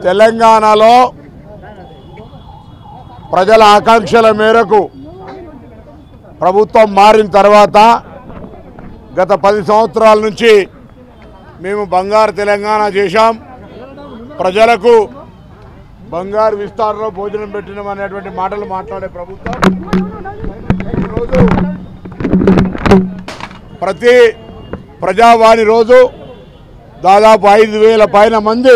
తెలంగాణలో ప్రజల ఆకాంక్షల మేరకు ప్రభుత్వం మారిన తర్వాత గత 10 సంవత్సరాల నుంచి మేము బంగారు తెలంగాణ చేశాం. ప్రజలకు బంగారు విస్తారంలో భోజనం పెట్టినాం అనేటువంటి మాటలు మాట్లాడే ప్రభుత్వం ఈరోజు ప్రతి ప్రజావాణి రోజు దాదాపు 5,000 పైన మంది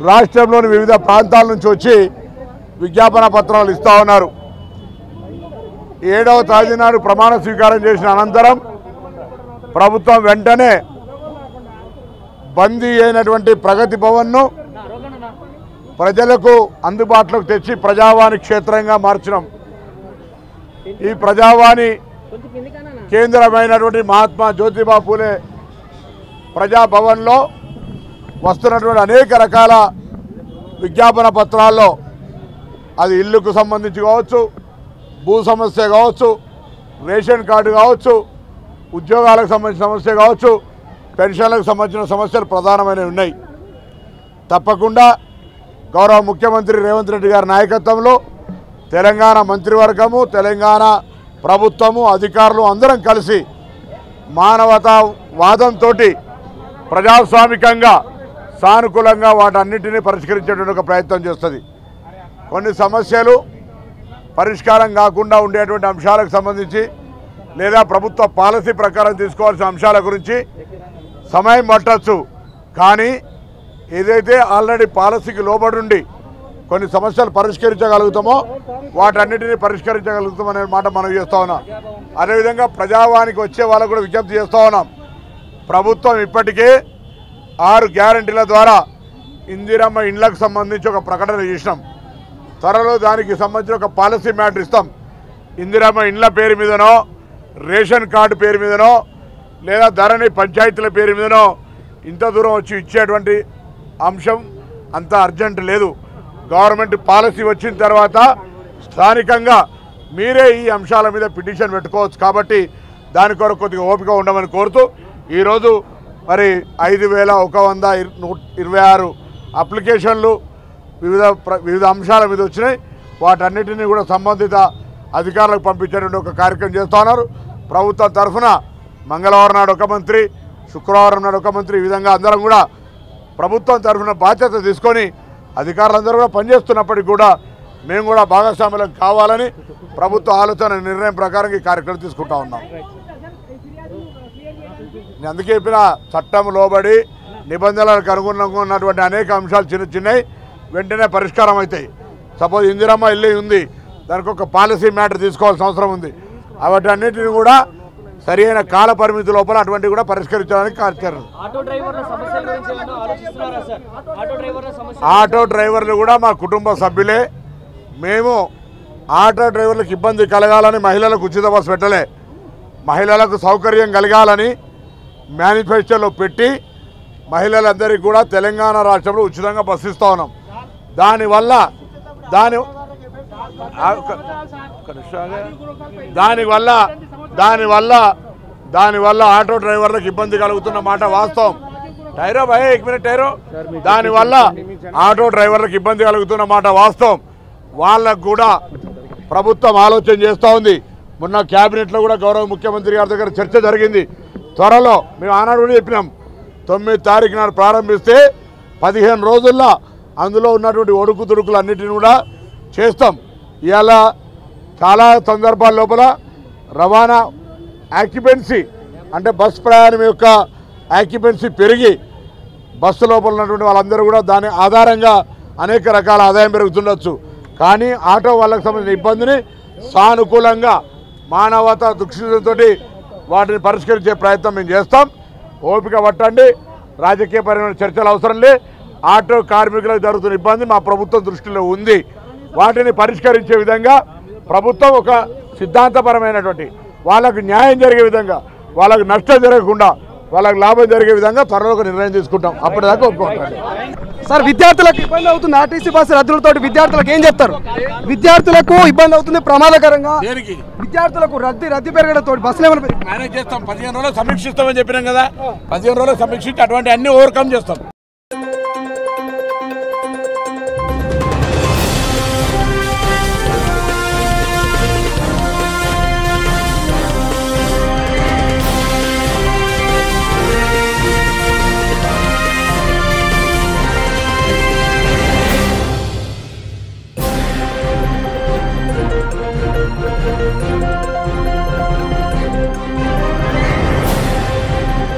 రాష్ట్రంలోని వివిధ ప్రాంతాల నుంచి వచ్చి విజ్ఞాపన పత్రాలు ఇస్తూ ఉన్నారు. 7వ తేదీ నాడు ప్రమాణ స్వీకారం చేసిన అనంతరం ప్రభుత్వం వెంటనే బందీ అయినటువంటి ప్రగతి భవన్ను ప్రజలకు అందుబాటులోకి తెచ్చి ప్రజావాణి క్షేత్రంగా మార్చినాం. ఈ ప్రజావాణి కేంద్రమైనటువంటి మహాత్మా జ్యోతిబా పూలే ప్రజాభవన్లో వస్తున్నటువంటి అనేక రకాల విజ్ఞాపన పత్రాల్లో అది ఇల్లుకు సంబంధించి కావచ్చు, భూ సమస్య కావచ్చు, రేషన్ కార్డు కావచ్చు, ఉద్యోగాలకు సంబంధించిన సమస్య కావచ్చు, పెన్షన్లకు సంబంధించిన సమస్యలు ప్రధానమైనవి ఉన్నాయి. తప్పకుండా గౌరవ ముఖ్యమంత్రి రేవంత్ రెడ్డి గారి నాయకత్వంలో తెలంగాణ మంత్రివర్గము, తెలంగాణ ప్రభుత్వము, అధికారులు అందరం కలిసి మానవతావాదంతో ప్రజాస్వామికంగా సానుకూలంగా వాటన్నిటినీ పరిష్కరించేటువంటి ఒక ప్రయత్నం చేస్తుంది. కొన్ని సమస్యలు పరిష్కారం కాకుండా ఉండేటువంటి అంశాలకు సంబంధించి లేదా ప్రభుత్వ పాలసీ ప్రకారం తీసుకోవాల్సిన అంశాల గురించి సమయం పట్టచ్చు. కానీ ఏదైతే ఆల్రెడీ పాలసీకి లోబడి కొన్ని సమస్యలు పరిష్కరించగలుగుతామో వాటన్నిటినీ పరిష్కరించగలుగుతామనే మాట మనం చేస్తూ ఉన్నాం. అదేవిధంగా ప్రజావానికి వచ్చే వాళ్ళకు కూడా విజ్ఞప్తి చేస్తూ ఉన్నాం. ప్రభుత్వం ఇప్పటికే 6 గ్యారంటీల ద్వారా ఇందిరమ్మ ఇండ్లకు సంబంధించి ఒక ప్రకటన చేసినాం. త్వరలో దానికి సంబంధించిన ఒక పాలసీ మ్యాటర్ ఇస్తాం. ఇందిరమ్మ ఇండ్ల పేరు మీదనో, రేషన్ కార్డు పేరు మీదనో, లేదా ధరణి పంచాయతీల పేరు మీదనో ఇంత దూరం వచ్చి ఇచ్చేటువంటి అంశం అంత అర్జెంట్ లేదు. గవర్నమెంట్ పాలసీ వచ్చిన తర్వాత స్థానికంగా మీరే ఈ అంశాల మీద పిటిషన్ పెట్టుకోవచ్చు. కాబట్టి దాని కొరకు కొద్దిగా ఓపిక ఉండమని కోరుతూ ఈరోజు మరి 5,126 అప్లికేషన్లు వివిధ అంశాల మీద వచ్చినాయి. వాటన్నిటినీ కూడా సంబంధిత అధికారులకు పంపించేటువంటి ఒక కార్యక్రమం చేస్తూ ఉన్నారు. ప్రభుత్వం తరఫున మంగళవారం నాడు ఒక మంత్రి, శుక్రవారం నాడు ఒక మంత్రి, ఈ విధంగా అందరం కూడా ప్రభుత్వం తరఫున బాధ్యత తీసుకొని అధికారులందరూ కూడా పనిచేస్తున్నప్పటికీ కూడా మేము కూడా భాగస్వామ్యం కావాలని ప్రభుత్వ ఆలోచన నిర్ణయం ప్రకారం ఈ కార్యక్రమం తీసుకుంటా ఉన్నాం. నేను అందుకే చెప్పిన చట్టం లోబడి నిబంధనలకు అనుగుణంగా ఉన్నటువంటి అనేక అంశాలు చిన్నవి వెంటనే పరిష్కారం అవుతాయి. సపోజ్ ఇందిరమ్మ ఇల్లు ఉంది, దానికి ఒక పాలసీ మ్యాటర్ తీసుకోవాల్సిన అవసరం ఉంది. వాటన్నిటిని కూడా సరి అయిన కాల పరిమితి లోపల అటువంటివి కూడా పరిష్కరించడానికి కార్యక్రమం. ఆటో డ్రైవర్లు కూడా మా కుటుంబ సభ్యులే. మేము ఆటో డ్రైవర్లకు ఇబ్బంది కలగాలని మహిళలకు ఉచిత బస్సు పెట్టలే, మహిళలకు సౌకర్యం కలగాలని మేనిఫెస్టోలో పెట్టి మహిళలందరికీ కూడా తెలంగాణ రాష్ట్రంలో ఉచితంగా బస్సు ఇస్తూ ఉన్నాం. దానివల్ల ఆటో డ్రైవర్లకు ఇబ్బంది కలుగుతున్న మాట వాస్తవం. టైరో భయ టైరో దానివల్ల ఆటో డ్రైవర్లకు ఇబ్బంది కలుగుతున్న మాట వాస్తవం. వాళ్ళకు కూడా ప్రభుత్వం ఆలోచన చేస్తూ ఉంది. మొన్న క్యాబినెట్లో కూడా గౌరవ ముఖ్యమంత్రి గారి దగ్గర చర్చ జరిగింది. త్వరలో మేము ఆనాడు కూడా చెప్పినాం, 9వ తారీఖు నాడు ప్రారంభిస్తే 15 రోజుల్లో అందులో ఉన్నటువంటి ఒడుకు తుడుకులు అన్నిటిని కూడా చేస్తాం. ఇవాళ చాలా సందర్భాల లోపల రవాణా ఆక్యుపెన్సీ అంటే బస్ ప్రయాణం యొక్క ఆక్యుపెన్సీ పెరిగి బస్సు లోపల ఉన్నటువంటి వాళ్ళందరూ కూడా దాని ఆధారంగా అనేక రకాల ఆదాయం పెరుగుతుండొచ్చు. కానీ ఆటో వాళ్ళకి సంబంధించిన ఇబ్బందిని సానుకూలంగా మానవతా దృక్పథంతో వాటిని పరిష్కరించే ప్రయత్నం మేము చేస్తాం. ఓపిక పట్టండి, రాజకీయపరమైన చర్చలు అవసరం లే. ఆటో కార్మికులకు జరుగుతున్న ఇబ్బంది మా ప్రభుత్వం దృష్టిలో ఉంది. వాటిని పరిష్కరించే విధంగా ప్రభుత్వం ఒక సిద్ధాంతపరమైనటువంటి వాళ్ళకు న్యాయం జరిగే విధంగా, వాళ్ళకు నష్టం జరగకుండా, వాళ్ళకు లాభం జరిగే విధంగా త్వరలో ఒక నిర్ణయం తీసుకుంటాం. అప్పటిదాకా ఒప్పుకుంటాం. సార్, విద్యార్థులకు ఇబ్బంది అవుతుంది. ఆర్టీసీ బస్సు రద్దులతో విద్యార్థులకు ఏం చెప్తారు? విద్యార్థులకు ఇబ్బంది అవుతుంది ప్రమాదకరంగా. విద్యార్థులకు రద్దీ పెరగడంతో బస్సులు ఏమైనా మేనేజ్ చేస్తాం. 15 రోజులు సమీక్షిస్తామని చెప్పినాం కదా. 15 రోజులు సమీక్షించి అటువంటి అన్ని ఓవర్కమ్ చేస్తాం.